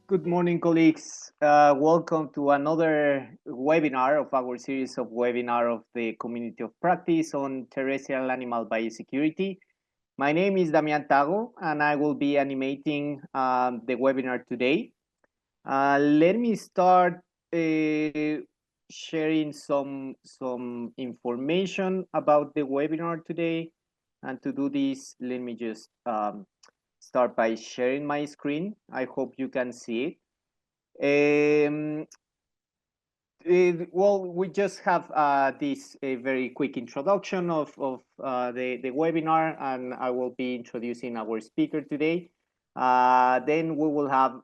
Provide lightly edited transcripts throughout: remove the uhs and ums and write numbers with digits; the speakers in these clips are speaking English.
Good morning, colleagues. Welcome to another webinar of our series of webinar of the Community of Practice on Terrestrial Animal Biosecurity. My name is Damian Tago, and I will be animating the webinar today. Let me start sharing some information about the webinar today. And to do this, let me just start by sharing my screen. I hope you can see it. Well, we just have this very quick introduction of the webinar, and I will be introducing our speaker today. Then we will have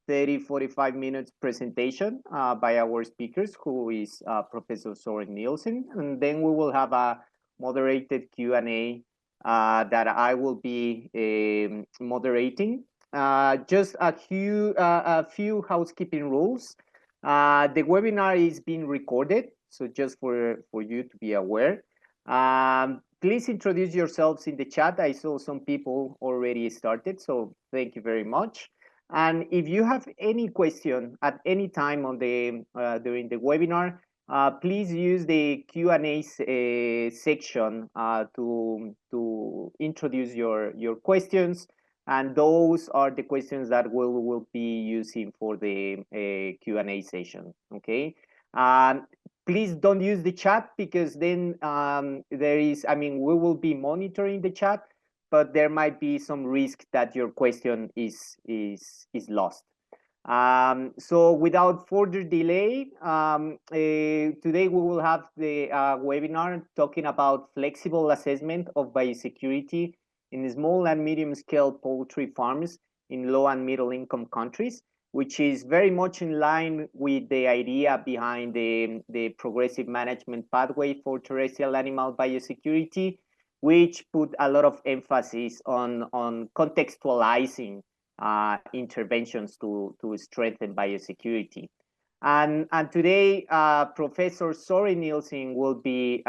30-45 minutes presentation by our speakers, who is Professor Søren Nielsen, and then we will have a moderated Q&A that I will be moderating. Just a few housekeeping rules. The webinar is being recorded, so just for you to be aware. Please introduce yourselves in the chat. I saw some people already started, so thank you very much. And if you have any question at any time on the during the webinar, please use the Q&A section to introduce your questions, and those are the questions that we will be using for the Q&A session. Okay. Please don't use the chat, because then we will be monitoring the chat, but there might be some risk that your question is lost. So without further delay, today we will have the webinar talking about flexible assessment of biosecurity in small and medium scale poultry farms in low and middle income countries, which is very much in line with the idea behind the progressive management pathway for terrestrial animal biosecurity, which put a lot of emphasis on contextualizing interventions to strengthen biosecurity. And today, Professor Søren Nielsen will be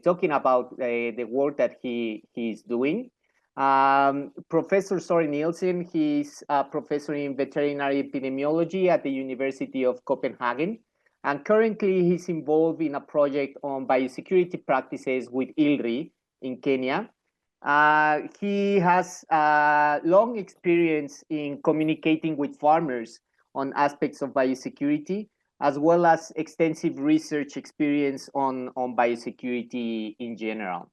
talking about the work that he is doing. Professor Søren Nielsen, he's a professor in veterinary epidemiology at the University of Copenhagen, and currently he's involved in a project on biosecurity practices with ILRI in Kenya. He has long experience in communicating with farmers on aspects of biosecurity, as well as extensive research experience on biosecurity in general.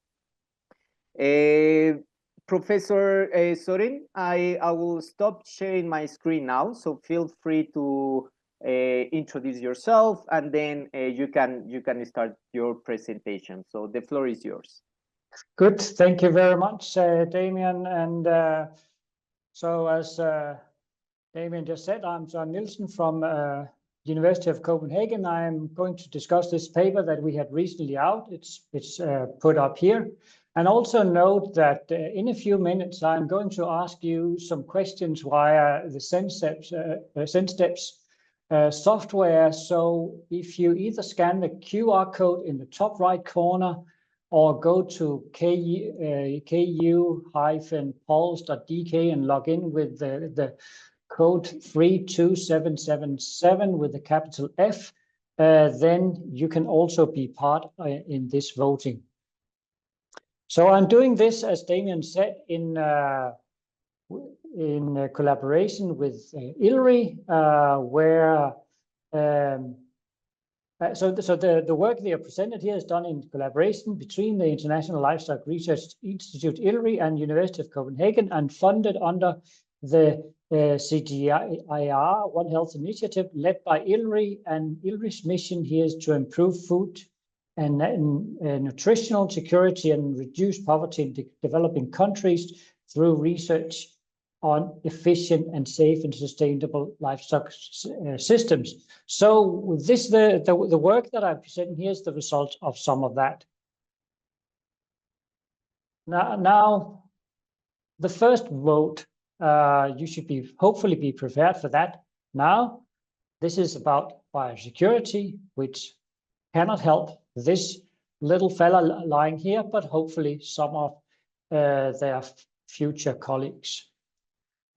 Professor Søren, I will stop sharing my screen now, so feel free to introduce yourself, and then you can start your presentation. So the floor is yours. Good, thank you very much, Damian. And so as Damian just said, I'm Søren Nielsen from University of Copenhagen. I'm going to discuss this paper that we had recently out. It's put up here. And also note that in a few minutes, I'm going to ask you some questions via the SenSteps software. So if you either scan the QR code in the top right corner, or go to ku-pulse.dk and log in with the code 32777 with the capital F, then you can also be part in this voting. So I'm doing this, as Damian said, in collaboration with ILRI, where so the work they are presented here is done in collaboration between the International Livestock Research Institute ILRI and University of Copenhagen, and funded under the CGIAR One Health initiative led by ILRI. And ILRI's mission here is to improve food and nutritional security and reduce poverty in developing countries through research on efficient and safe and sustainable livestock systems. So with this, the work that I present here is the result of some of that. Now the first vote, you should hopefully be prepared for that. Now, this is about biosecurity, which cannot help this little fella lying here, but hopefully some of their future colleagues.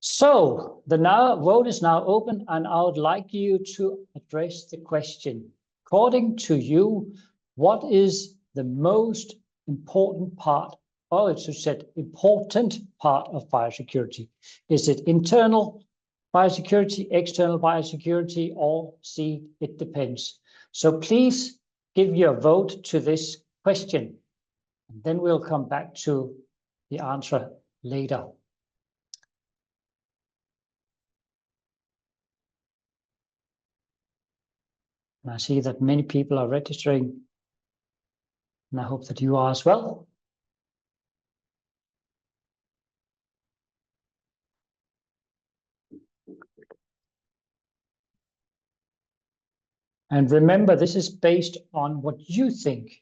So the vote is now open, and I would like you to address the question. According to you, what is the most important part, or it's said important part of biosecurity? Is it internal biosecurity, external biosecurity, or C, it depends? So please give your vote to this question, and then we'll come back to the answer later. And I see that many people are registering, and I hope that you are as well. And remember, this is based on what you think.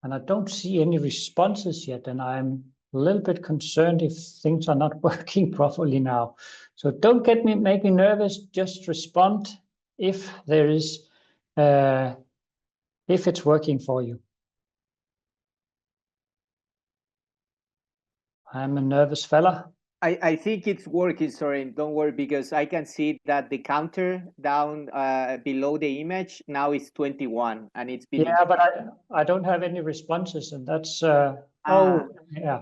And I don't see any responses yet, and I'm a little bit concerned if things are not working properly now. So don't make me nervous. Just respond if there is, if it's working for you. I'm a nervous fella. I think it's working, Søren. Don't worry, because I can see that the counter down below the image now is 21, and it's been. Yeah, but I don't have any responses, and that's oh yeah,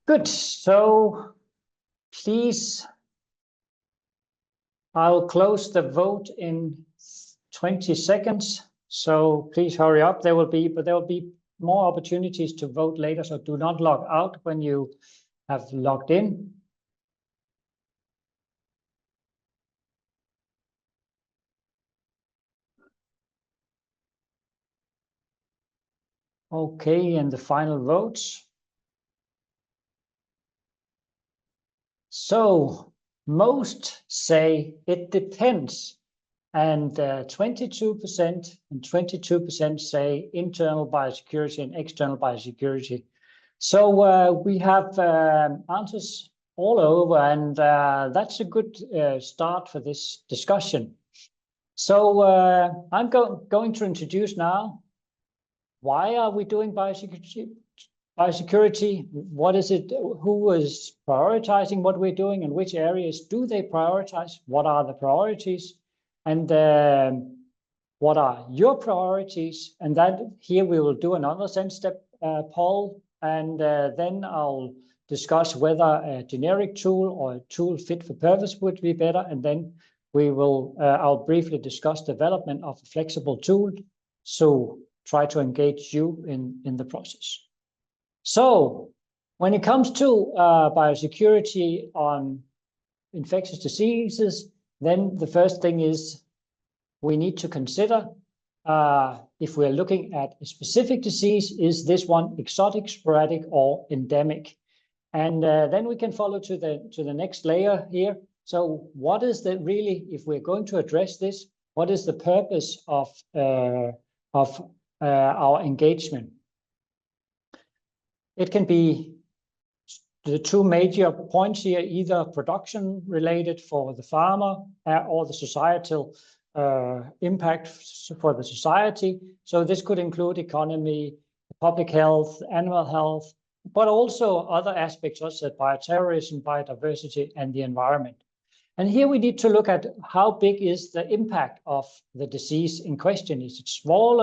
good. So please, I'll close the vote in 20 seconds. So please hurry up. There will be more opportunities to vote later. So do not log out when you have logged in. Okay, and the final votes. So most say it depends, and 22% and 22% say internal biosecurity and external biosecurity. So we have answers all over, and that's a good start for this discussion. So I'm going to introduce now, why are we doing biosecurity? What is it? Who is prioritizing what we're doing, and which areas do they prioritize? What are the priorities? And what are your priorities? And that here we will do another sense step poll, and then I'll discuss whether a generic tool or a tool fit for purpose would be better. And then we will I'll briefly discuss development of a flexible tool. So try to engage you in the process. So when it comes to biosecurity on infectious diseases, then the first thing is we need to consider if we're looking at a specific disease, is this one exotic, sporadic, or endemic? And then we can follow to the next layer here. So what is the really, if we're going to address this, what is the purpose of our engagement? It can be the two major points here, either production related for the farmer or the societal impact for the society. So this could include economy, public health, animal health, but also other aspects such as bioterrorism, biodiversity, and the environment. And here we need to look at how big is the impact of the disease in question. Is it small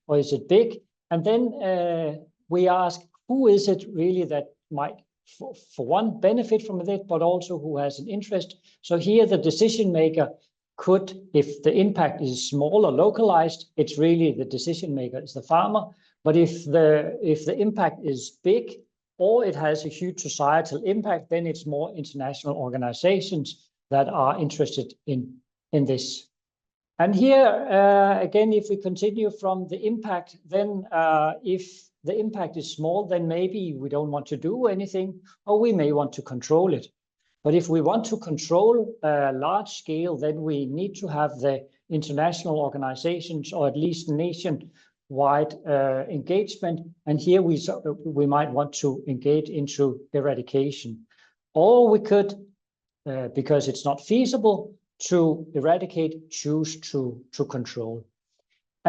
or is it big? And then we ask, who is it really that might, for one, benefit from it, but also who has an interest? So here the decision maker could, if the impact is small or localized, it's really the decision maker, it's the farmer. But if the impact is big or it has a huge societal impact, then it's more international organizations that are interested in this. And here, again, if we continue from the impact, then if the impact is small, then maybe we don't want to do anything, or we may want to control it. But if we want to control large scale, then we need to have the international organizations, or at least nationwide engagement. And here we might want to engage into eradication. Or we could, because it's not feasible to eradicate, choose to control.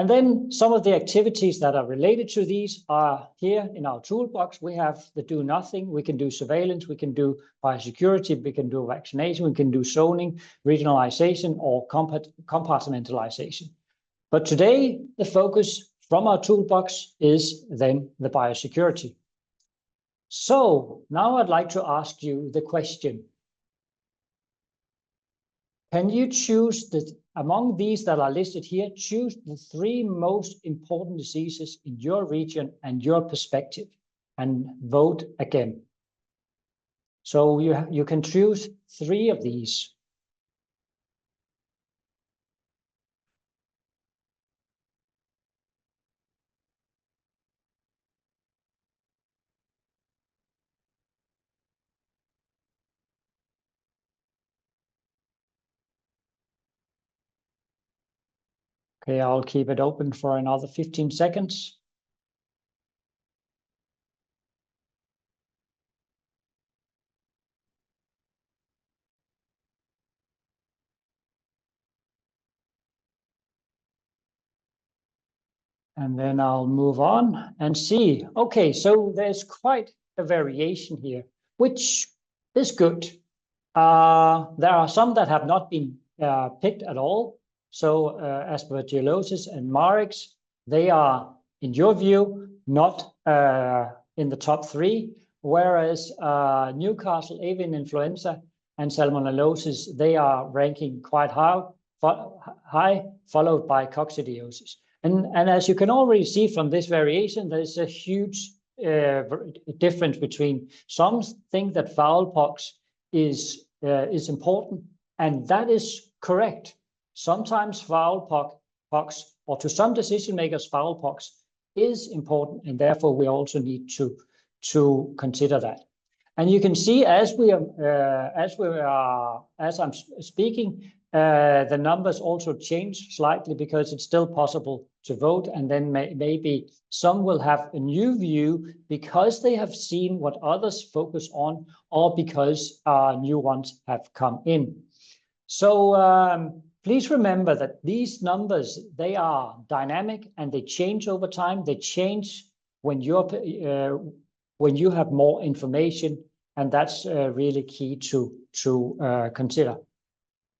And then some of the activities that are related to these are here in our toolbox. We have the do nothing. We can do surveillance. We can do biosecurity. We can do vaccination. We can do zoning, regionalization, or compartmentalization. But today, the focus from our toolbox is then the biosecurity. So now I'd like to ask you the question. Can you choose among these that are listed here, choose the 3 most important diseases in your region and your perspective and vote again? So you can choose 3 of these. Okay, I'll keep it open for another 15 seconds. And then I'll move on and see. Okay, so there's quite a variation here, which is good. There are some that have not been picked at all. So aspergillosis and Marix, they are, in your view, not in the top 3, whereas Newcastle avian influenza and salmonellosis, they are ranking quite high, followed by coccidiosis. And as you can already see from this variation, there's a huge difference between some think that fowl pox is important, and that is correct. Sometimes fowl pox, or to some decision makers, fowl pox is important, and therefore we also need to consider that. And you can see as I'm speaking, the numbers also change slightly because it's still possible to vote, and then maybe some will have a new view because they have seen what others focus on, or because new ones have come in. So please remember that these numbers, they are dynamic and they change over time. They change when you have more information, and that's really key to consider.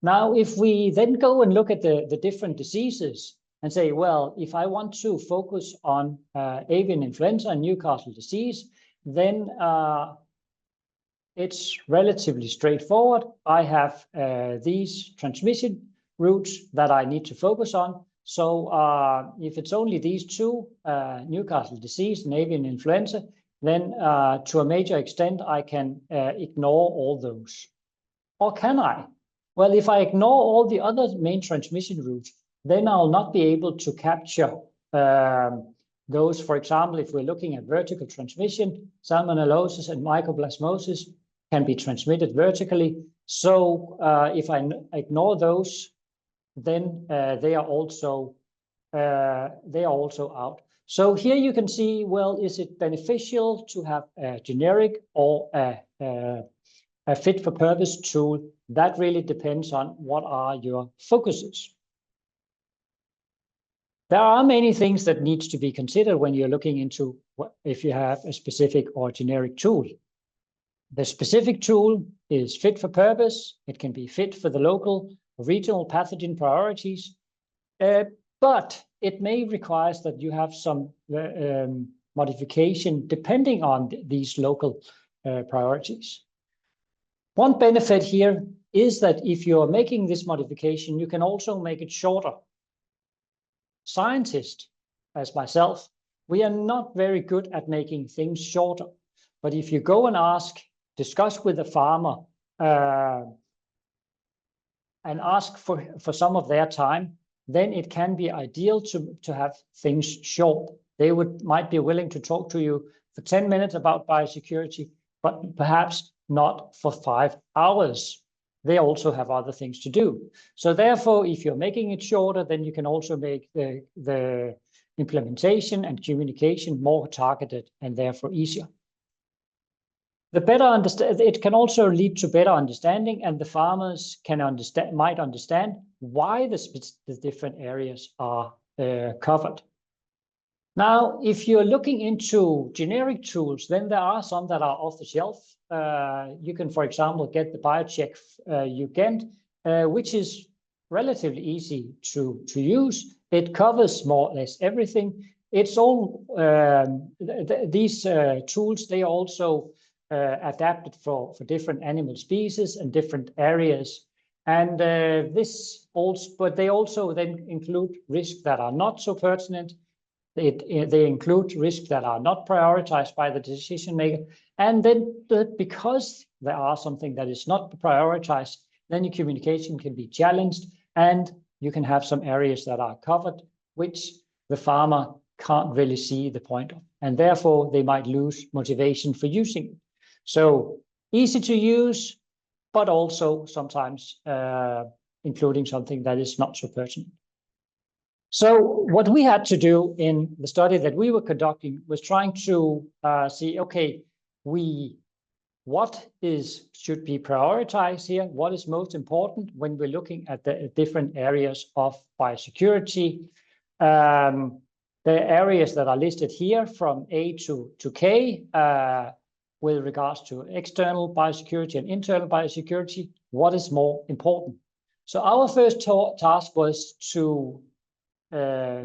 Now, if we then go and look at the different diseases and say, well, if I want to focus on avian influenza and Newcastle disease, then it's relatively straightforward. I have these transmission routes that I need to focus on. So if it's only these 2, Newcastle disease and avian influenza, then to a major extent, I can ignore all those. Or can I? Well, if I ignore all the other main transmission routes, then I'll not be able to capture those. For example, if we're looking at vertical transmission, salmonellosis and mycoplasmosis can be transmitted vertically. So if I ignore those, then they are also out. So here you can see, well, is it beneficial to have a generic or a fit for purpose tool? That really depends on what are your focuses. There are many things that needs to be considered when you're looking into if you have a specific or generic tool. The specific tool is fit for purpose. It can be fit for the local or regional pathogen priorities, but it may require that you have some modification depending on these local priorities. One benefit here is that if you're making this modification, you can also make it shorter. Scientists, as myself, we are not very good at making things shorter. But if you go and discuss with a farmer and ask for some of their time, then it can be ideal to have things short. They might be willing to talk to you for 10 minutes about biosecurity, but perhaps not for 5 hours. They also have other things to do. So therefore, if you're making it shorter, then you can also make the implementation and communication more targeted and therefore easier. It can also lead to better understanding, and the farmers might understand why the different areas are covered. Now, if you're looking into generic tools, then there are some that are off the shelf. You can, for example, get the biocheck which is relatively easy to use. It covers more or less everything. It's all these tools. They are also adapted for different animal species and different areas. And but they also then include risks that are not so pertinent. They include risks that are not prioritized by the decision maker. And then because there are something that is not prioritized, then your communication can be challenged, and you can have some areas that are covered, which the farmer can't really see the point of, and therefore they might lose motivation for using it. So easy to use, but also sometimes including something that is not so pertinent. So what we had to do in the study that we were conducting was trying to see, okay, what should be prioritized here? What is most important when we're looking at the different areas of biosecurity? The areas that are listed here from A to K with regards to external biosecurity and internal biosecurity, what is more important? So our first task was to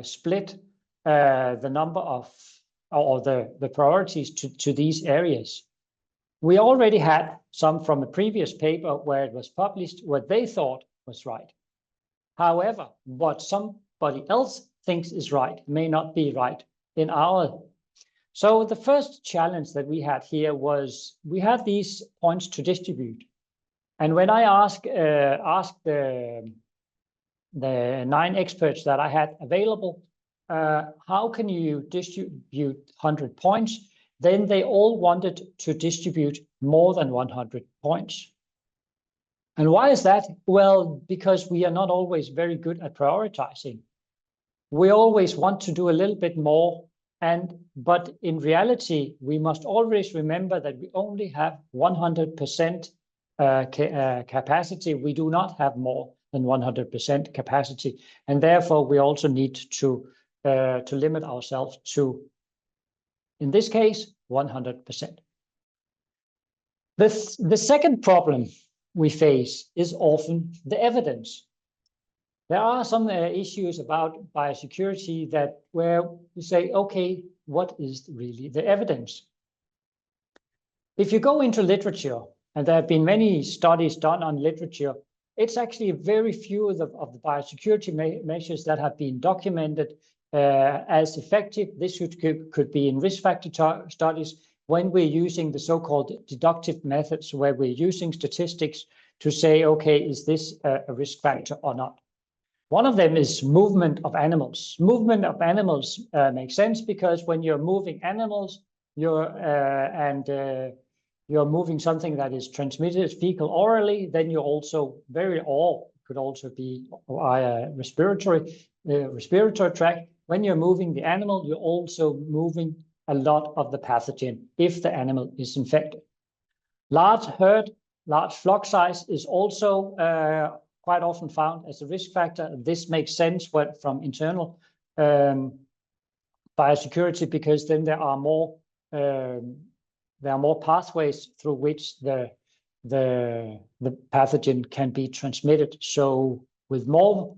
split the number of, or the priorities to these areas. We already had some from a previous paper where it was published, what they thought was right. However, what somebody else thinks is right may not be right in our. So the first challenge that we had here was we had these points to distribute. And when I asked the 9 experts that I had available, how can you distribute 100 points? Then they all wanted to distribute more than 100 points. And why is that? Well, because we are not always very good at prioritizing. We always want to do a little bit more, but in reality, we must always remember that we only have 100% capacity. We do not have more than 100% capacity, and therefore we also need to limit ourselves to, in this case, 100%. The second problem we face is often the evidence. There are some issues about biosecurity where you say, okay, what is really the evidence? If you go into literature, and there have been many studies done on literature, it's actually very few of the biosecurity measures that have been documented as effective. This could be in risk factor studies when we're using the so-called deductive methods, where we're using statistics to say, okay, is this a risk factor or not? One of them is movement of animals. Movement of animals makes sense because when you're moving animals, you're moving something that is transmitted fecal orally, then you're also could also be via respiratory tract. When you're moving the animal, you're also moving a lot of the pathogen if the animal is infected. Large herd, large flock size is also quite often found as a risk factor. This makes sense from internal biosecurity, because then there are more pathways through which the pathogen can be transmitted. So with more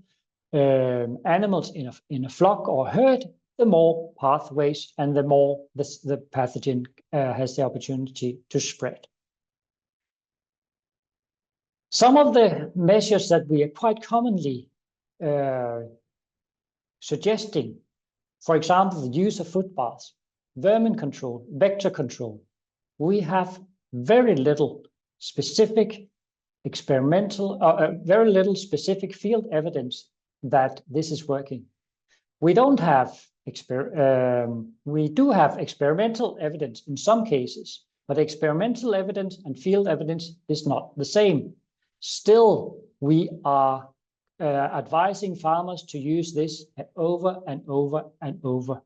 animals in a flock or herd, the more pathways and the more the pathogen has the opportunity to spread. Some of the measures that we are quite commonly suggesting, for example, the use of foot baths, vermin control, vector control, we have very little specific experimental, very little specific field evidence that this is working. We don't have we do have experimental evidence in some cases, but experimental evidence and field evidence is not the same. Still, we are advising farmers to use this over and over and over.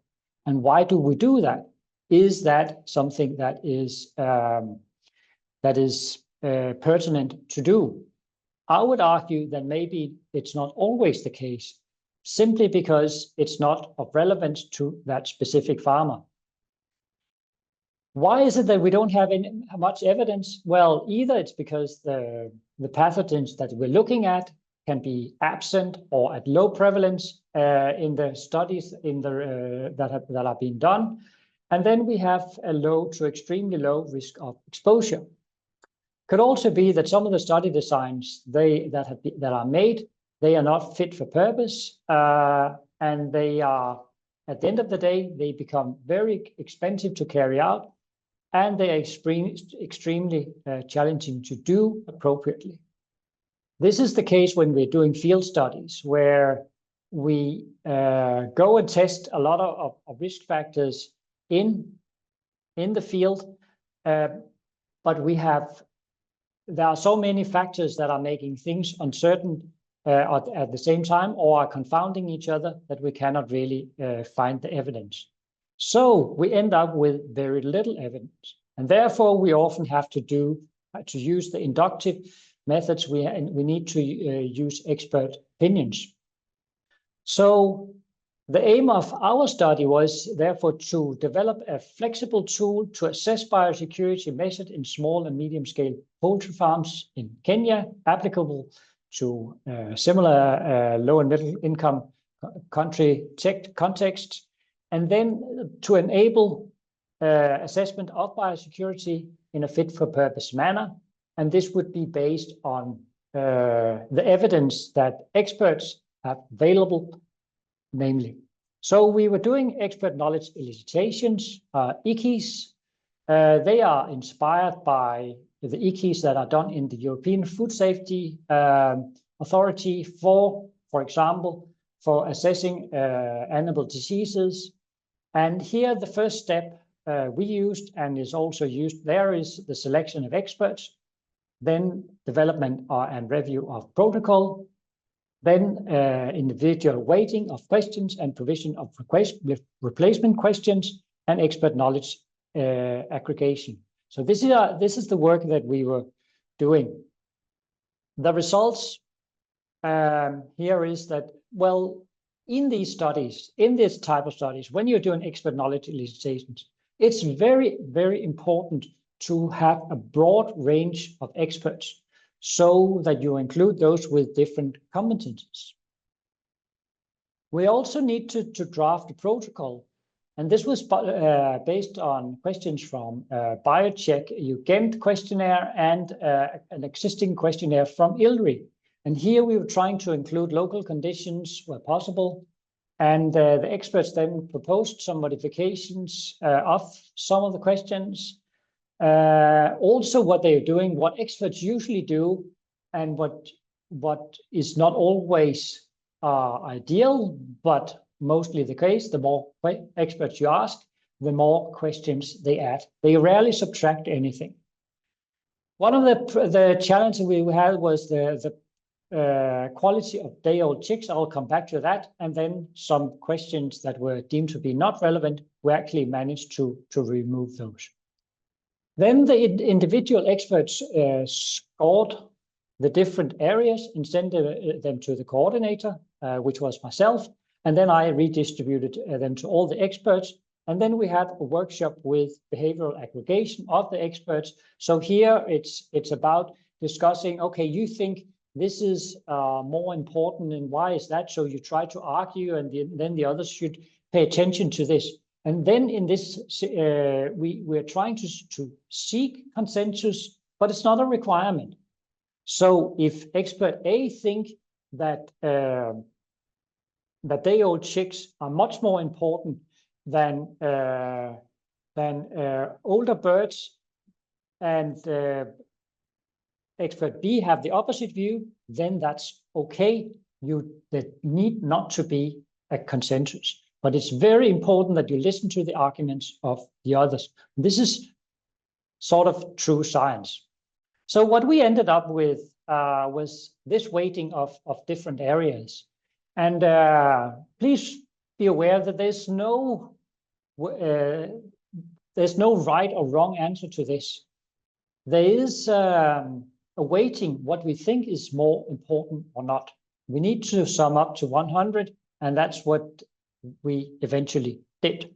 And why do we do that? Is that something that is pertinent to do? I would argue that maybe it's not always the case, simply because it's not of relevance to that specific farmer. Why is it that we don't have much evidence? Well, either it's because the pathogens that we're looking at can be absent or at low prevalence in the studies that are being done. And then we have a low to extremely low risk of exposure. Could also be that some of the study designs that are made, they are not fit for purpose, and they are, at the end of the day, they become very expensive to carry out, and they are extremely challenging to do appropriately. This is the case when we're doing field studies, where we go and test a lot of risk factors in the field, but there are so many factors that are making things uncertain at the same time, or are confounding each other, that we cannot really find the evidence. So we end up with very little evidence, and therefore we often have to use the inductive methods. We need to use expert opinions. So the aim of our study was therefore to develop a flexible tool to assess biosecurity measured in small and medium-scale poultry farms in Kenya, applicable to similar low and middle income country contexts, and then to enable assessment of biosecurity in a fit-for-purpose manner. And this would be based on the evidence that experts have available, namely. So we were doing expert knowledge elicitations, EKIs. They are inspired by the EKIs that are done in the European Food Safety Authority for example, for assessing animal diseases. And here the first step we used, and is also used there, is the selection of experts, then development and review of protocol, then individual weighting of questions and provision of replacement questions, and expert knowledge aggregation. So this is the work that we were doing. The results here is that, well, in these studies, in this type of studies, when you're doing expert knowledge elicitations, it's very, very important to have a broad range of experts, so that you include those with different competencies. We also need to draft a protocol, and this was based on questions from BioCheck, UGent questionnaire, and an existing questionnaire from ILRI. And here we were trying to include local conditions where possible, and the experts then proposed some modifications of some of the questions. Also what they're doing, what experts usually do, and what is not always ideal, but mostly the case. The more experts you ask, the more questions they add. They rarely subtract anything. One of the challenges we had was the quality of day-old chicks. I'll come back to that. And then some questions that were deemed to be not relevant, we actually managed to remove those. Then the individual experts scored the different areas and sent them to the coordinator, which was myself. And then I redistributed them to all the experts. And then we had a workshop with behavioral aggregation of the experts. So here it's about discussing, okay, you think this is more important, and why is that? So you try to argue, and then the others should pay attention to this. And then in this, we're trying to seek consensus, but it's not a requirement. So if expert A think that day-old chicks are much more important than older birds, and expert B have the opposite view, then that's okay. There need not to be a consensus. But it's very important that you listen to the arguments of the others. This is sort of true science. So what we ended up with was this weighting of different areas. And please be aware that there's no right or wrong answer to this. There is a weighting what we think is more important or not. We need to sum up to 100. And that's what we eventually did.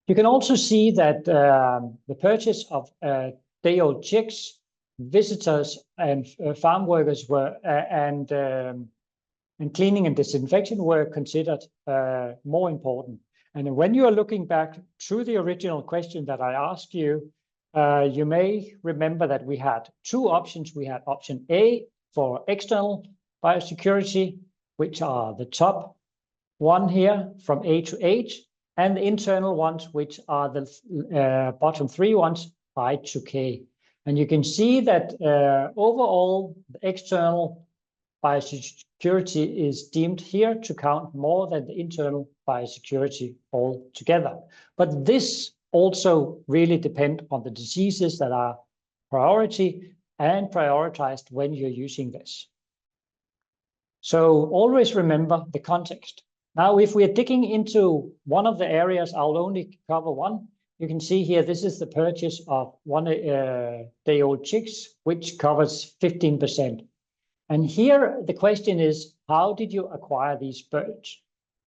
You can also see that the purchase of day-old chicks, visitors and farm workers were and cleaning and disinfection were considered more important. And when you are looking back to the original question that I asked you, you may remember that we had two options. We had option A for external biosecurity, which are the top one here from A to H, and the internal ones, which are the bottom three ones, I to K. And you can see that overall, the external biosecurity is deemed here to count more than the internal biosecurity altogether. But this also really depends on the diseases that are priority and prioritized when you're using this. So always remember the context. Now, if we are digging into one of the areas, I'll only cover one. You can see here, this is the purchase of one day-old chicks, which covers 15%. And here the question is, how did you acquire these birds?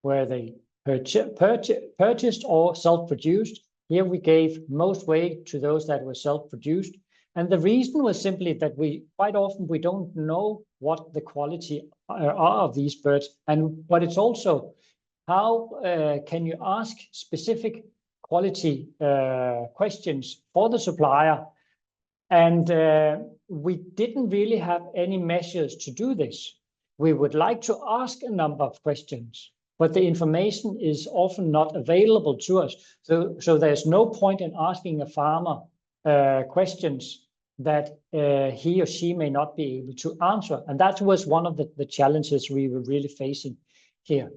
Were they purchased or self-produced? Here we gave most weight to those that were self-produced. And the reason was simply that we quite often we don't know what the quality are of these birds. But it's also how can you ask specific quality questions for the supplier? And we didn't really have any measures to do this. We would like to ask a number of questions, but the information is often not available to us. So there's no point in asking a farmer questions that he or she may not be able to answer. And that was one of the challenges we were really facing here.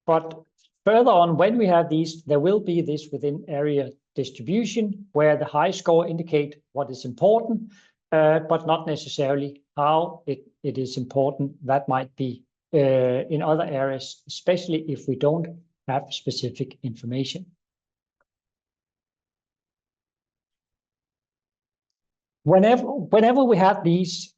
But further on, when we have these, there will be this within area distribution, where the high score indicate what is important, but not necessarily how it is important. That might be in other areas, especially if we don't have specific information. Whenever we have these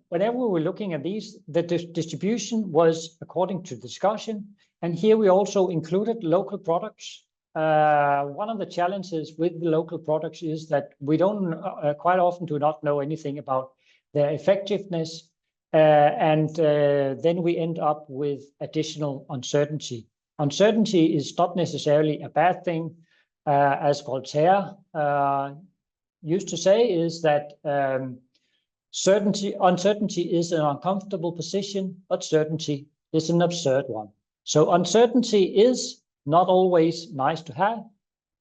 whenever we're looking at these, the distribution was according to discussion, and here we also included local products. One of the challenges with the local products is that we don't quite often do not know anything about their effectiveness, and then we end up with additional uncertainty. Uncertainty is not necessarily a bad thing, as Voltaire used to say, is that uncertainty is an uncomfortable position, but certainty is an absurd one. So uncertainty is not always nice to have,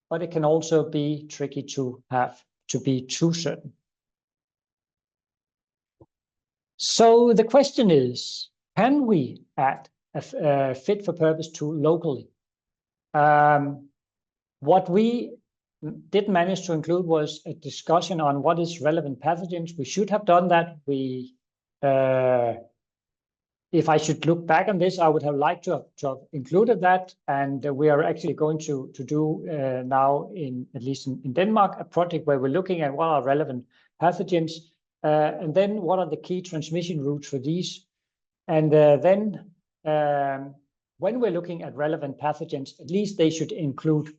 but it can also be tricky to have, to be too certain. So the question is, can we add a fit-for-purpose tool locally? What we didn't manage to include was a discussion on what is relevant pathogens. We should have done that. If I should look back on this, I would have liked to have included that. And we are actually going to do now, at least in Denmark, a project where we're looking at what are relevant pathogens, and then what are the key transmission routes for these. And then when we're looking at relevant pathogens, at least they should include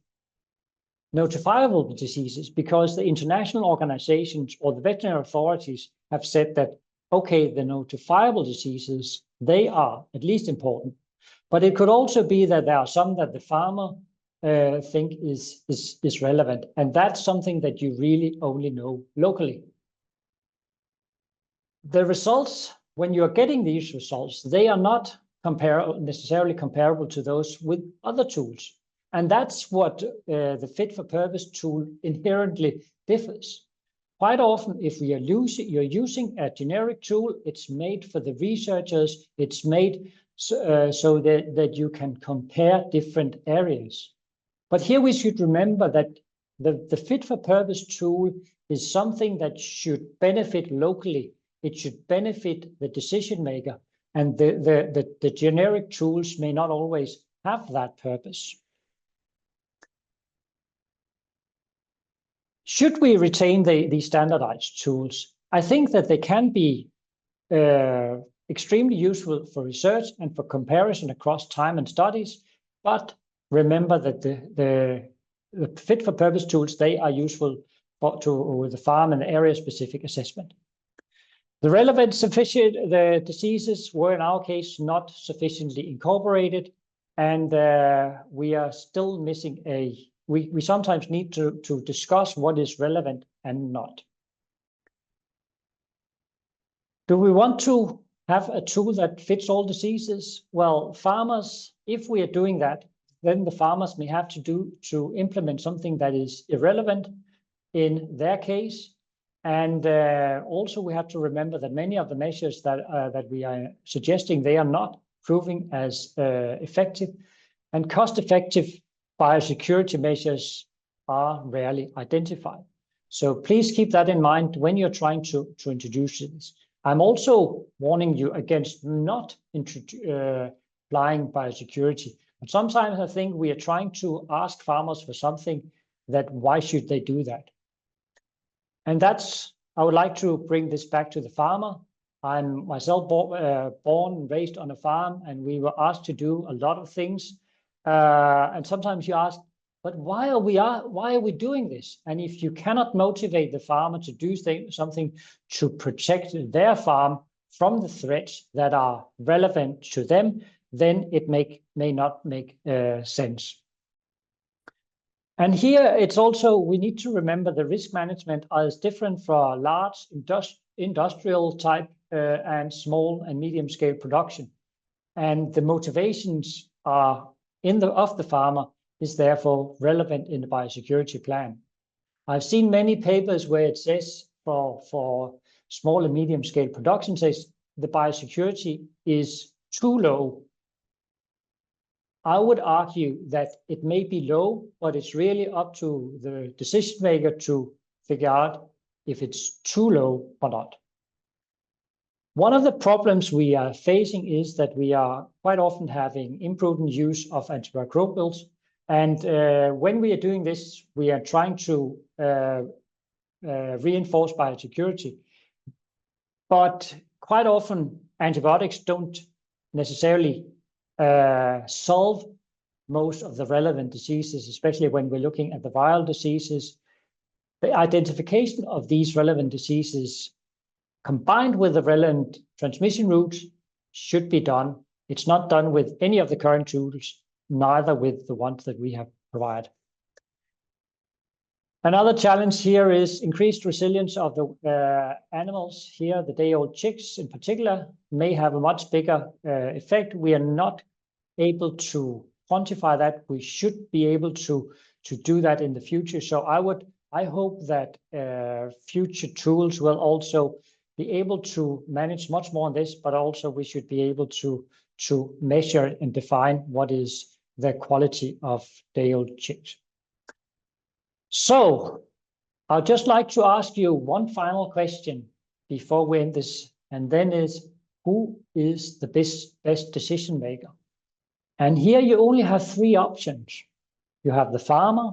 notifiable diseases, because the international organizations or the veterinary authorities have said that, okay, the notifiable diseases, they are at least important. But it could also be that there are some that the farmer think is relevant. And that's something that you really only know locally. The results, when you're getting these results, they are not necessarily comparable to those with other tools. And that's what the fit-for-purpose tool inherently differs. Quite often, if you're using a generic tool, it's made for the researchers, it's made so that you can compare different areas. But here we should remember that the fit-for-purpose tool is something that should benefit locally. It should benefit the decision maker, and the generic tools may not always have that purpose. Should we retain the standardized tools? I think that they can be extremely useful for research and for comparison across time and studies. But remember that the fit for purpose tools, they are useful to the farm and area specific assessment. The relevant the diseases were in our case not sufficiently incorporated, and we are still missing we sometimes need to discuss what is relevant and not. Do we want to have a tool that fits all diseases? Well, farmers, if we are doing that, then the farmers may have to implement something that is irrelevant in their case. And also we have to remember that many of the measures that we are suggesting, they are not proving as effective, and cost-effective biosecurity measures are rarely identified. So please keep that in mind when you're trying to introduce this. I'm also warning you against not applying biosecurity. But sometimes I think we are trying to ask farmers for something that why should they do that? And I would like to bring this back to the farmer. I'm myself born and raised on a farm, and we were asked to do a lot of things. And sometimes you ask, but why are we doing this? And if you cannot motivate the farmer to do something to protect their farm from the threats that are relevant to them, then it may not make sense. And here it's also, we need to remember the risk management is different for large industrial type and small and medium scale production. And the motivations are of the farmer is therefore relevant in the biosecurity plan. I've seen many papers where it says for small and medium scale production says the biosecurity is too low. I would argue that it may be low, but it's really up to the decision maker to figure out if it's too low or not. One of the problems we are facing is that we are quite often having imprudent use of antimicrobials. And when we are doing this, we are trying to reinforce biosecurity. But quite often, antibiotics don't necessarily solve most of the relevant diseases, especially when we're looking at the viral diseases. The identification of these relevant diseases combined with the relevant transmission routes should be done. It's not done with any of the current tools, neither with the ones that we have provided. Another challenge here is increased resilience of the animals. Here, the day-old chicks in particular may have a much bigger effect. We are not able to quantify that. We should be able to do that in the future. So I hope that future tools will also be able to manage much more on this, but also we should be able to measure and define what is the quality of day-old chicks. So I'd just like to ask you one final question before we end this, and then is, who is the best decision maker? And here you only have three options. You have the farmer,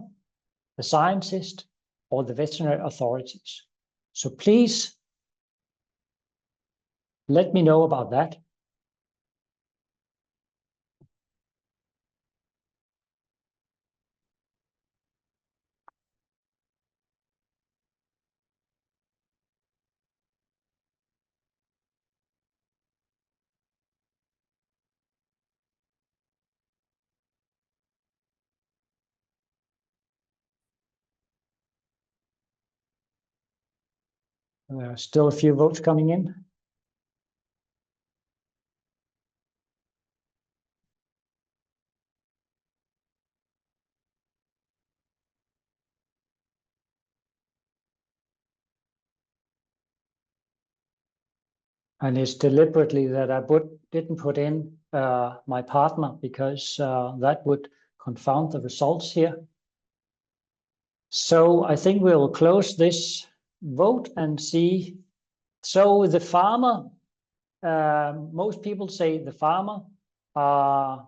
the scientist, or the veterinary authorities. So please let me know about that. Still a few votes coming in. And it's deliberately that I didn't put in my partner, because that would confound the results here. So I think we'll close this vote and see. So the farmer, most people say the farmer, I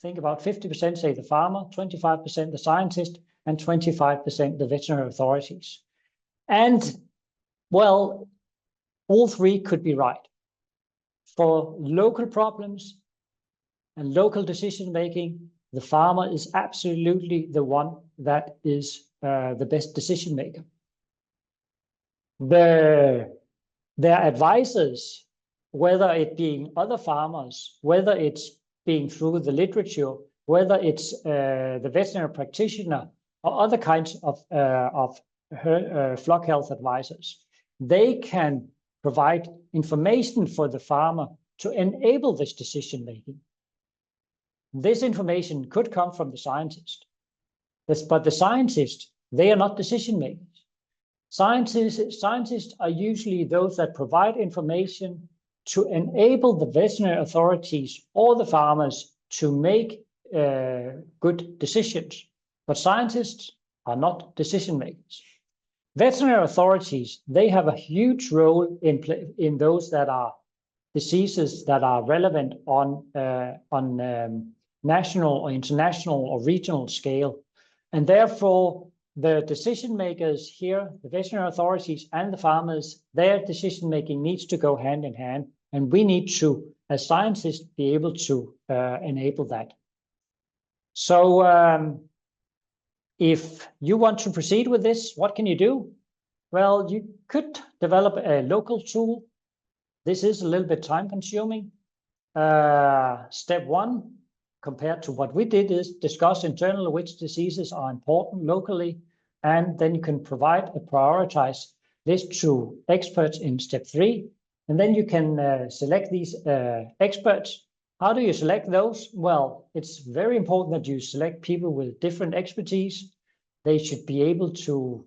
think about 50% say the farmer, 25% the scientist, and 25% the veterinary authorities. And well, all three could be right. for local problems and local decision making, the farmer is absolutely the one that is the best decision maker. Their advisors, whether it being other farmers, whether it's being through the literature, whether it's the veterinary practitioner or other kinds of flock health advisors, they can provide information for the farmer to enable this decision making. This information could come from the scientist, but the scientists, they are not decision makers. Scientists are usually those that provide information to enable the veterinary authorities or the farmers to make good decisions. But scientists are not decision makers. Veterinary authorities, they have a huge role in those that are diseases that are relevant on national or international or regional scale. And therefore, the decision makers here, the veterinary authorities and the farmers, their decision making needs to go hand in hand. And we need to, as scientists, be able to enable that. So if you want to proceed with this, what can you do? Well, you could develop a local tool. This is a little bit time consuming. Step one, compared to what we did, is discuss internally which diseases are important locally, and then you can provide a prioritized list to experts in step 3, and then you can select these experts. How do you select those? Well, it's very important that you select people with different expertise. They should be able to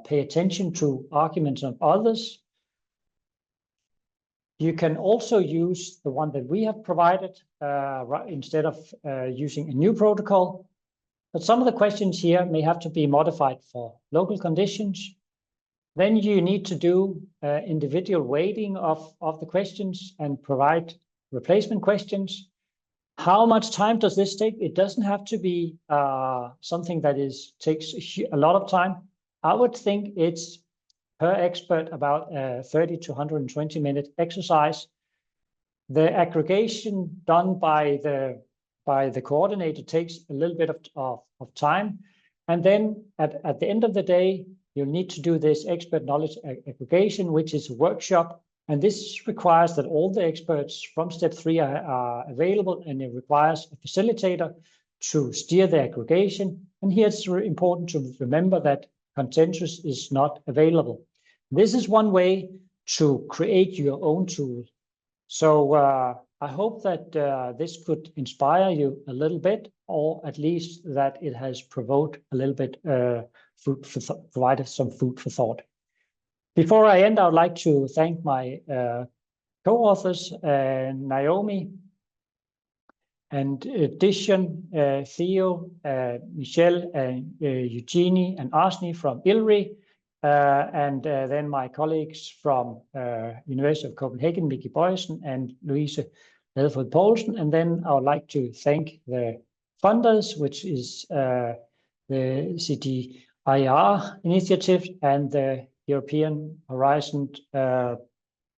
pay attention to arguments of others. You can also use the one that we have provided instead of using a new protocol. But some of the questions here may have to be modified for local conditions. Then you need to do individual weighting of the questions and provide replacement questions. How much time does this take? It doesn't have to be something that takes a lot of time. I would think it's per expert about 30 to 120 minute exercise. The aggregation done by the coordinator takes a little bit of time. And then at the end of the day, you'll need to do this expert knowledge aggregation, which is a workshop. And this requires that all the experts from step 3 are available, and it requires a facilitator to steer the aggregation. And here it's important to remember that consensus is not available. This is one way to create your own tool. So I hope that this could inspire you a little bit, or at least that it has provoked a little bit, provided some food for thought. Before I end, I would like to thank my co-authors, Naomi, and Dishan, Theo, Michelle, Eugenie, and Arsney from ILRI, and then my colleagues from University of Copenhagen, Mickey Boysen and Louise Ledford Poulsen. And then I would like to thank the funders, which is the CDIR initiative and the European Horizon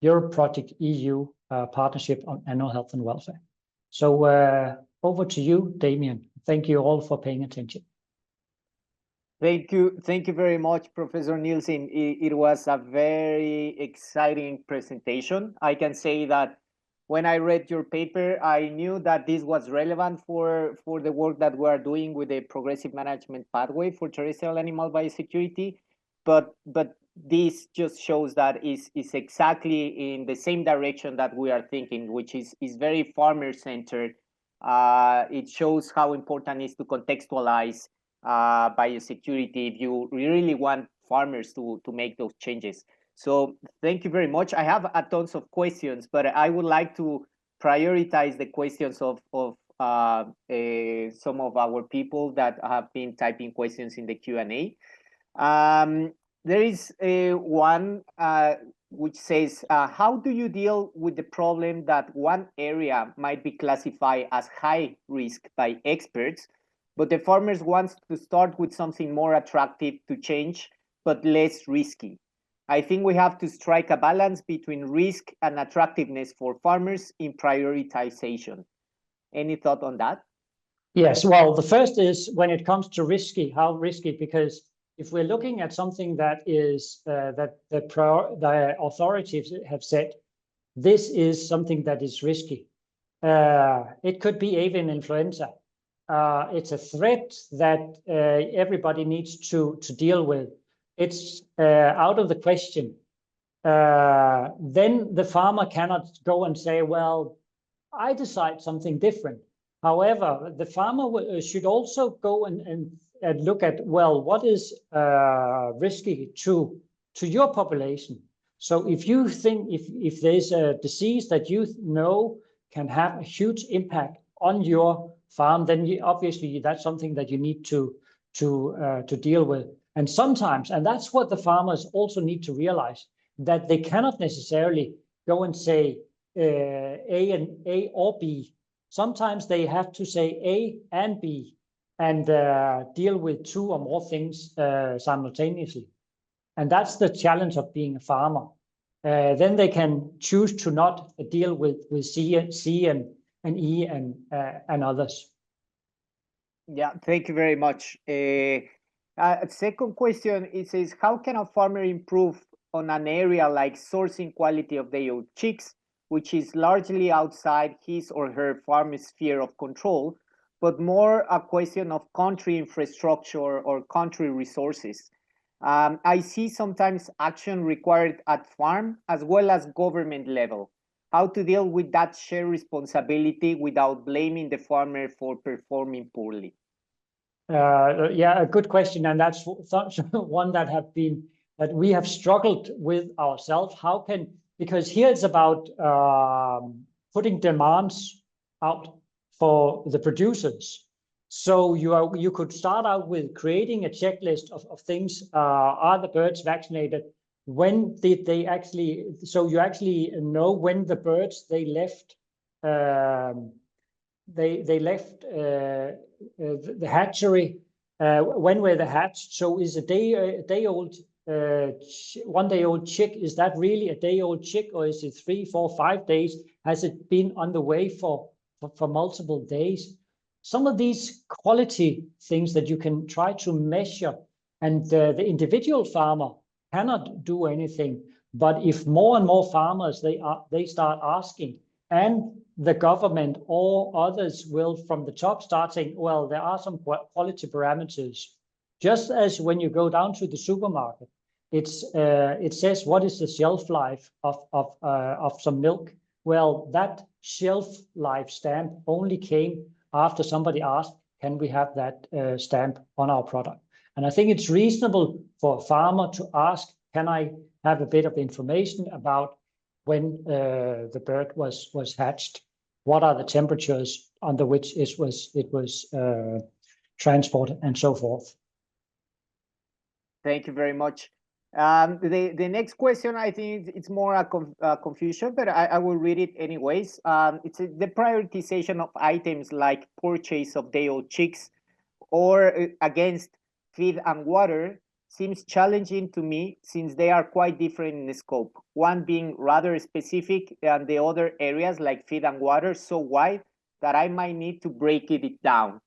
Europe Project EU partnership on animal health and welfare. So over to you, Damien. Thank you all for paying attention. Thank you very much, Professor Nielsen. It was a very exciting presentation. I can say that when I read your paper, I knew that this was relevant for the work that we are doing with the progressive management pathway for terrestrial animal biosecurity. But this just shows that is exactly in the same direction that we are thinking, which is very farmer-centered. It shows how important it is to contextualize biosecurity if you really want farmers to make those changes. So thank you very much. I have tons of questions, but I would like to prioritize the questions of some of our people that have been typing questions in the Q&A. There is one which says, how do you deal with the problem that one area might be classified as high risk by experts, but the farmers want to start with something more attractive to change, but less risky? I think we have to strike a balance between risk and attractiveness for farmers in prioritization. Any thought on that? Yes, well, the first is when it comes to risky, how risky, because if we're looking at something that is that the authorities have said, this is something that is risky. It could be avian influenza. It's a threat that everybody needs to deal with. It's out of the question. Then the farmer cannot go and say, well, I decide something different. However, the farmer should also go and look at, well, what is risky to your population? So if you think if there's a disease that you know can have a huge impact on your farm, then obviously that's something that you need to deal with. And sometimes, and that's what the farmers also need to realize, that they cannot necessarily go and say A or B. Sometimes they have to say A and B and deal with two or more things simultaneously. And that's the challenge of being a farmer. Then they can choose to not deal with C and E and others. Yeah, thank you very much. Second question, it says, how can a farmer improve on an area like sourcing quality of their chicks, which is largely outside his or her farm sphere of control, but more a question of country infrastructure or country resources? I see sometimes action required at farm as well as government level. How to deal with that shared responsibility without blaming the farmer for performing poorly? Yeah, a good question, and that's one that we have struggled with ourselves. Because here it's about putting demands out for the producers. So you could start out with creating a checklist of things. Are the birds vaccinated? When did they actually? So you actually know when the birds they left. They left the hatchery. When were they hatched? So is a day old 1 day old chick, is that really a day old chick, or is it 3, 4, 5 days? Has it been on the way for multiple days? Some of these quality things that you can try to measure, and the individual farmer cannot do anything. But if more and more farmers they start asking, and the government or others will from the top start saying, well, there are some quality parameters. Just as when you go down to the supermarket, it says what is the shelf life of some milk. Well, that shelf life stamp only came after somebody asked, can we have that stamp on our product? And I think it's reasonable for a farmer to ask, can I have a bit of information about when the bird was hatched? What are the temperatures under which it was transported, and so forth? Thank you very much. The next question, I think it's more a confusion, but I will read it anyways. It's the prioritization of items like purchase of day-old chicks or against feed and water seems challenging to me, since they are quite different in scope. One being rather specific and the other areas like feed and water so wide that I might need to break it down.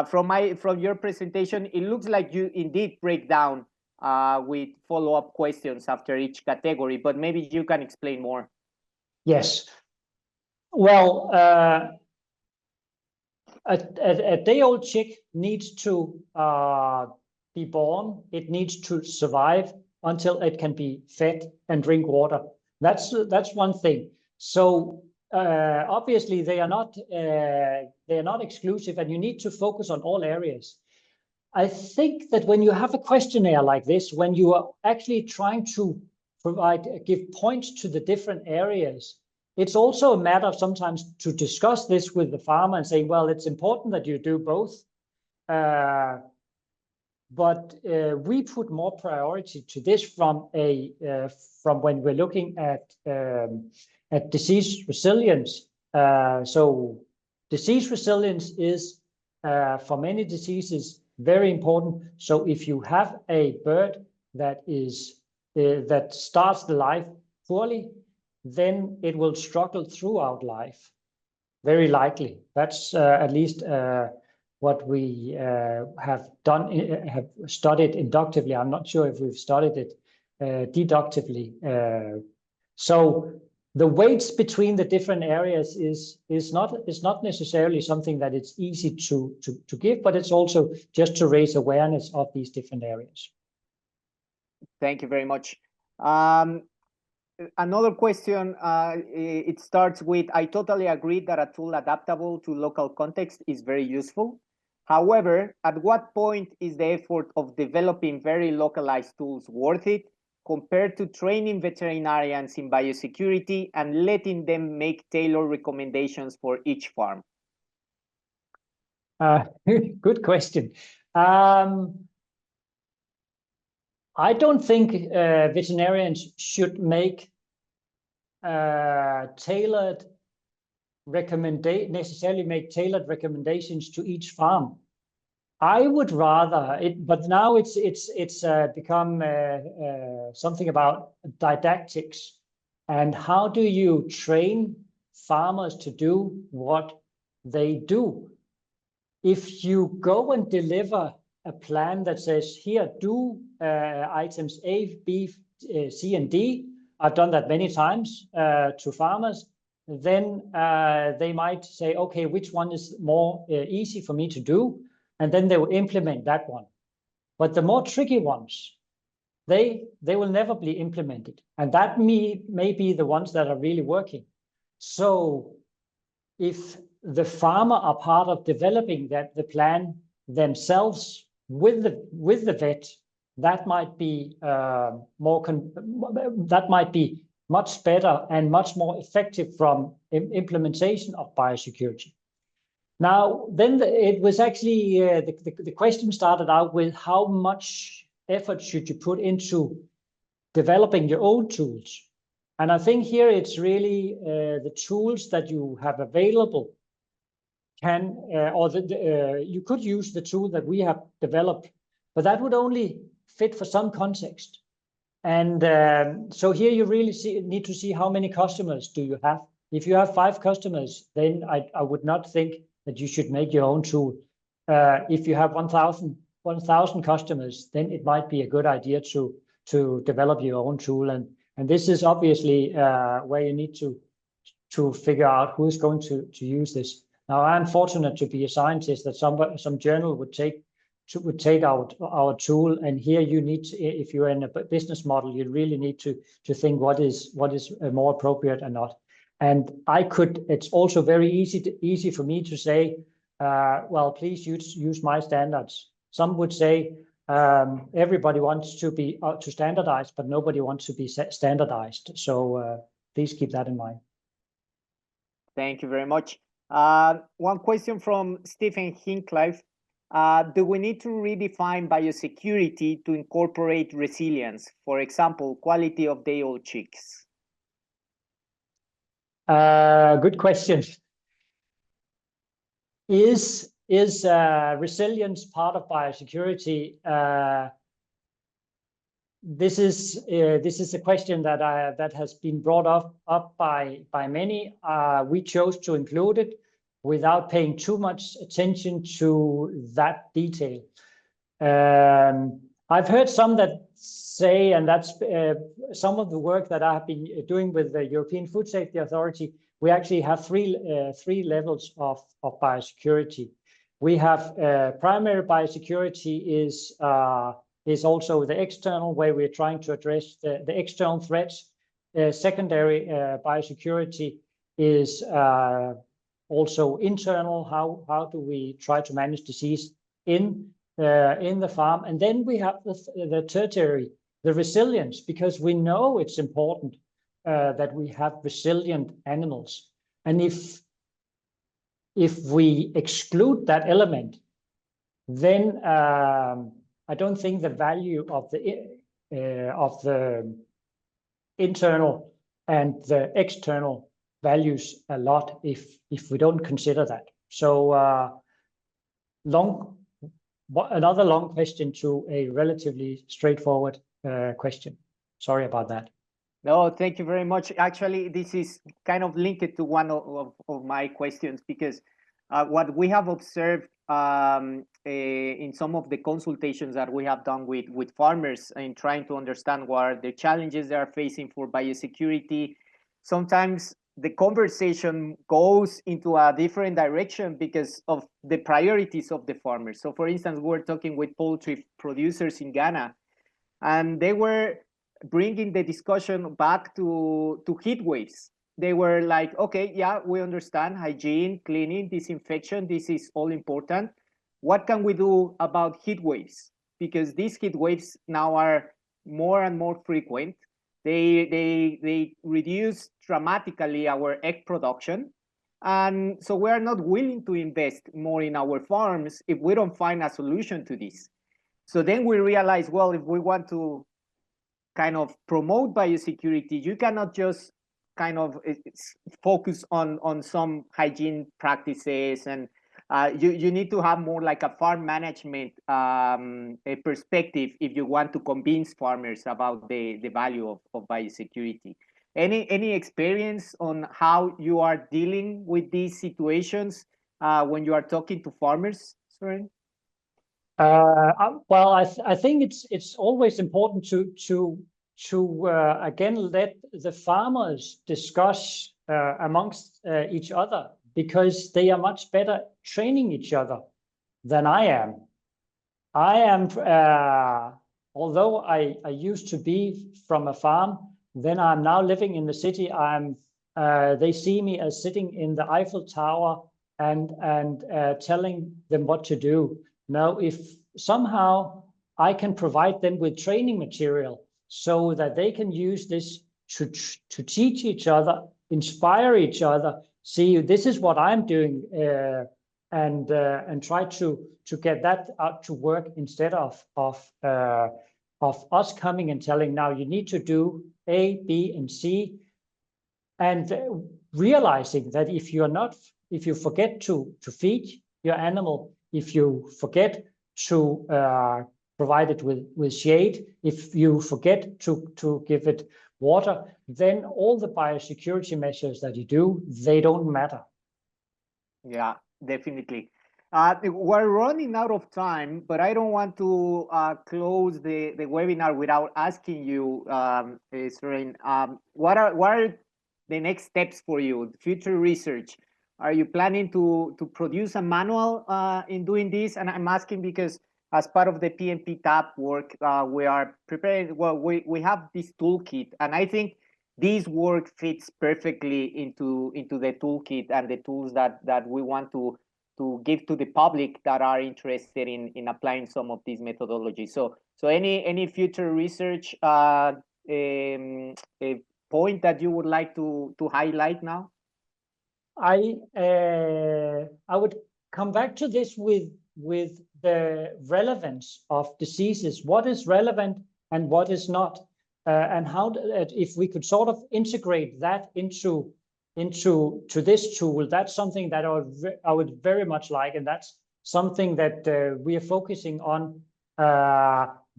From your presentation, it looks like you indeed break down with follow-up questions after each category, but maybe you can explain more. Yes. Well, a day-old chick needs to be born. It needs to survive until it can be fed and drink water. That's one thing. So obviously they are not exclusive, and you need to focus on all areas. I think that when you have a questionnaire like this, when you are actually trying to give points to the different areas, it's also a matter of sometimes to discuss this with the farmer and say, well, it's important that you do both. But we put more priority to this from when we're looking at disease resilience. So disease resilience is for many diseases very important. So if you have a bird that is that starts the life poorly, then it will struggle throughout life, very likely. That's at least what we have studied inductively. I'm not sure if we've studied it deductively. So the weights between the different areas is not necessarily something that it's easy to give, but it's also just to raise awareness of these different areas. Thank you very much. Another question, it starts with, I totally agree that a tool adaptable to local context is very useful. However, at what point is the effort of developing very localized tools worth it compared to training veterinarians in biosecurity and letting them make tailored recommendations for each farm? Good question. I don't think veterinarians should make necessarily make tailored recommendations to each farm. I would rather but now it's become something about didactics and how do you train farmers to do what they do. If you go and deliver a plan that says, here, do items A, B, C, and D, I've done that many times to farmers, then they might say, okay, which one is more easy for me to do? And then they will implement that one. But the more tricky ones, they will never be implemented. And that may be the ones that are really working. So if the farmer are part of developing the plan themselves with the vet, that might be much better and much more effective from implementation of biosecurity. Now, then it was actually the question started out with how much effort should you put into developing your own tools? And I think here it's really the tools that you have available you could use the tool that we have developed, but that would only fit for some context. And so here you really need to see how many customers do you have. If you have 5 customers, then I would not think that you should make your own tool. If you have 1,000 customers, then it might be a good idea to develop your own tool. And this is obviously where you need to figure out who is going to use this. Now, I'm fortunate to be a scientist that some journal would take our tool, and here you need to, if you're in a business model, you really need to think what is more appropriate and not. And it's also very easy for me to say, well, please use my standards. Some would say everybody wants to standardize, but nobody wants to be standardized. So please keep that in mind. Thank you very much. One question from Stephen Hinckliffe. Do we need to redefine biosecurity to incorporate resilience? For example, quality of day-old chicks. Good question. Is resilience part of biosecurity? This is a question that has been brought up by many. We chose to include it without paying too much attention to that detail. I've heard some that say, and that's some of the work that I have been doing with the European Food Safety Authority, we actually have three levels of biosecurity. We have primary biosecurity is also the external, where we're trying to address the external threats. Secondary biosecurity is also internal. How do we try to manage disease in the farm? And then we have the tertiary, the resilience, because we know it's important that we have resilient animals. And if we exclude that element, then I don't think the value of the internal and the external values a lot if we don't consider that. So another long question to a relatively straightforward question. Sorry about that. No, thank you very much. Actually, this is kind of linked to one of my questions, because what we have observed in some of the consultations that we have done with farmers in trying to understand what are the challenges they are facing for biosecurity, sometimes the conversation goes into a different direction because of the priorities of the farmers. So for instance, we're talking with poultry producers in Ghana, and they were bringing the discussion back to heat waves. They were like, okay, yeah, we understand hygiene, cleaning, disinfection, this is all important. What can we do about heat waves? Because these heat waves now are more and more frequent. They reduce dramatically our egg production. And so we are not willing to invest more in our farms if we don't find a solution to this. So then we realize, well, if we want to kind of promote biosecurity, you cannot just kind of focus on some hygiene practices, and you need to have more like a farm management a perspective if you want to convince farmers about the value of biosecurity. Any experience on how you are dealing with these situations when you are talking to farmers, Søren? Well, I think it's always important to again let the farmers discuss amongst each other, because they are much better training each other than I am. Although I used to be from a farm, then I'm now living in the city. They see me as sitting in the Eiffel Tower and telling them what to do. Now, if somehow I can provide them with training material so that they can use this to teach each other, inspire each other, see, this is what I'm doing, and try to get that out to work, instead of us coming and telling, now you need to do A, B, and C, and realizing that if you forget to feed your animal, if you forget to provide it with shade, if you forget to give it water, then all the biosecurity measures that you do, they don't matter. Yeah, definitely. We're running out of time, but I don't want to close the webinar without asking you, Søren, what are the next steps for you, future research? Are you planning to produce a manual in doing this? And I'm asking because as part of the PMP-TAB work, we are preparing, well, we have this toolkit, and I think this work fits perfectly into the toolkit and the tools that we want to give to the public that are interested in applying some of these methodologies. So any future research a point that you would like to highlight now? I would come back to this with the relevance of diseases. What is relevant and what is not, and how if we could sort of integrate that into this tool. That's something that I would very much like, and that's something that we are focusing on,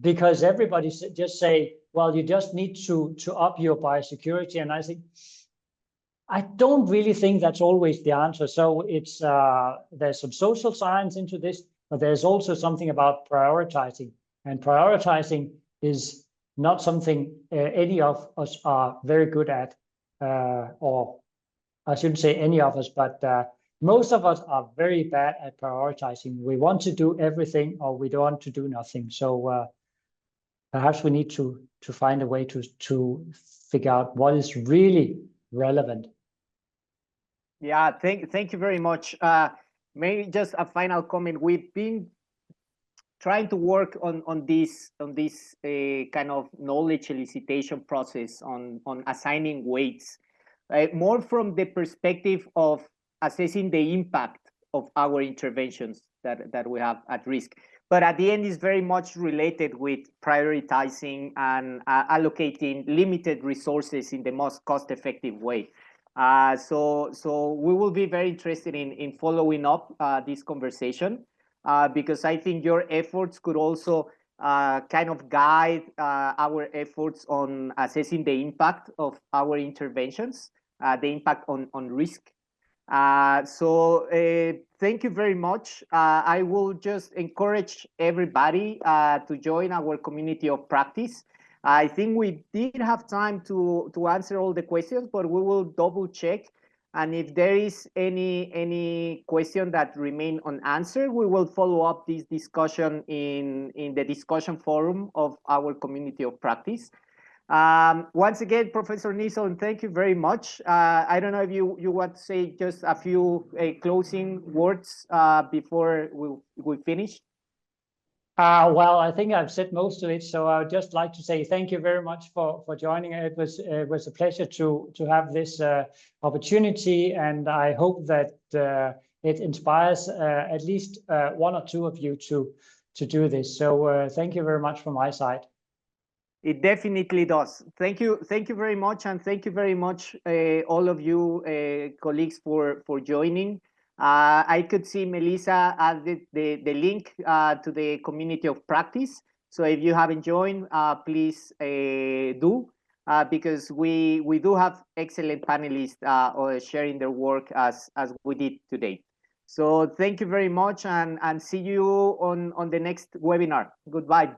because everybody just say, well, you just need to up your biosecurity, and I think I don't really think that's always the answer. So it's there's some social science into this, but there's also something about prioritizing, and prioritizing is not something any of us are very good at, or I shouldn't say any of us, but most of us are very bad at prioritizing. We want to do everything, or we don't want to do nothing. So perhaps we need to find a way to figure out what is really relevant. Yeah, thank you very much. Maybe just a final comment. We've been trying to work on this kind of knowledge elicitation process on assigning weights, more from the perspective of assessing the impact of our interventions that we have at risk. But at the end, is very much related with prioritizing and allocating limited resources in the most cost-effective way. So we will be very interested in following up this conversation, because I think your efforts could also kind of guide our efforts on assessing the impact of our interventions, the impact on risk. So thank you very much. I will just encourage everybody to join our community of practice. I think we did have time to answer all the questions, but we will double check. And if there is any question that remain unanswered, we will follow up this discussion in the discussion forum of our community of practice. Once again, Professor Nielsen, thank you very much. I don't know if you want to say just a few closing words before we finish. Well, I think I've said most of it, so I would just like to say thank you very much for joining. It was a pleasure to have this opportunity, and I hope that it inspires at least one or two of you to do this. So thank you very much from my side. It definitely does. Thank you very much, and thank you very much, all of you colleagues for joining. I could see Melissa added the link to the community of practice. So if you haven't joined, please do, because we do have excellent panelists sharing their work as we did today. So thank you very much, and see you on the next webinar. Goodbye.